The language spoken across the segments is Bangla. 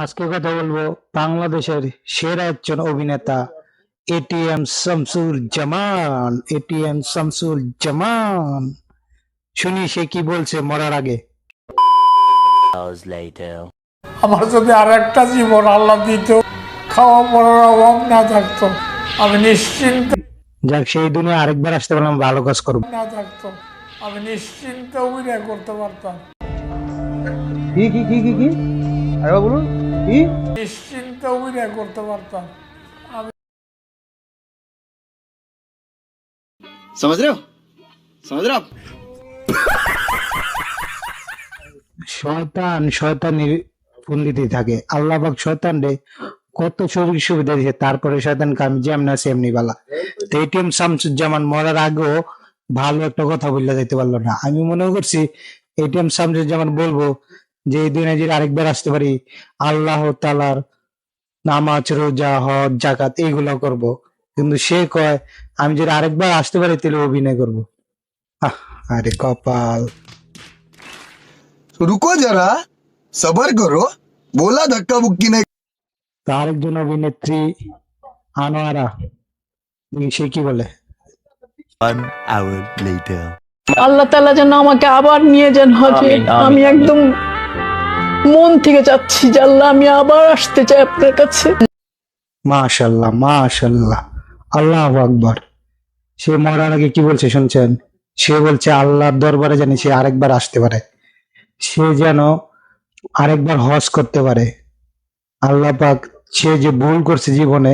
আজকে কথা বলবো বাংলাদেশের সেরা একজন অভিনেতা এটিএম শামসুল জামান। এটিএম শামসুল জামান, শুনি সে কি বলছে মরার আগে। আমার যদি আর একটা জীবন আল্লাহ দিত, খাওয়া পড়ার অভাব না থাকতো, আমি নিশ্চিন্তে যাক, সেই দুনিয়া আরেকবার আসতে পারলাম, ভালো কাজ করবো। না থাকতো, আমি নিশ্চিন্তে অভিনয় করতে পারতাম। কি কি কি কি কি আরে বলুন কি? নিশ্চিন্তে অভিনয় করতে পারতাম। समझ रहे हो समझ रहे हो आप? শয়তান শয়তানের পন্ডিতই থাকে। আল্লাহ পাক শয়তান রে কত সুযোগ সুবিধা দিয়েছে, তারপরে শয়তানকে আমি যেমন আছে এমনি বালা। তো এটিএম শামসুজ্জামান মরার আগেও ভালো একটা কথা বললে যেতে পারলো না। আমি মনে করছি এটিএম শামসুজ্জামান বলবো যে এই দুনিয়ায় যদি আরেকবার আসতে পারি, আল্লাহ তাআলার নামাজ রোজা হজ জাকাত এইগুলো করব। কিন্তু সে কয় আমি যদি আরেকবার আসতে পারি তাহলে অভিনয় করবো। আরে কপাল। रुको जरा सबर करो बोला धक्का बुक्की नहीं। তার একজন অভিনেত্রী আনোয়ারা, দেখি সে কি বলে। আল্লাহ তাআলা যেন আমাকে আবার নিয়ে যান হজে। আমি একদম মন থেকে চাচ্ছি যে আল্লাহ, আমি আবার আসতে চাই আপনার কাছে। মাশাল্লাহ মাশাল্লাহ, আল্লাহু আকবার। সে মরার আগে কি বলছে শুনছেন? সে বলছে আল্লাহর দরবারে জানি সে আরেকবার আসতে পারে, সে যেন আরেকবার হজ করতে পারে। আল্লাহ পাক সে যে ভুল করছে জীবনে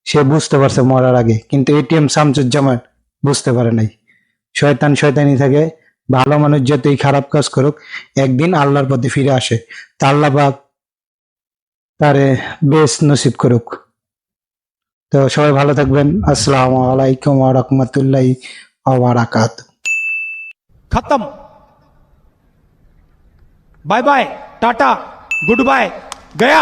সে বুঝতে পারছে মরার আগে, কিন্তু এটিএম শামসুজ্জামান বুঝতে পারে নাই। শয়তান শয়তানি থাকে, ভালো মানুষ যতই খারাপ কাজ করুক একদিন আল্লাহর পথে ফিরে আসে। তা আল্লাহ পাক তারে বেশ নসিব করুক। তো সবাই ভালো থাকবেন। আসসালামু আলাইকুম ওয়া রাহমাতুল্লাহি ওয়া বারাকাতুহু। खत्म। Bye bye tata goodbye गया।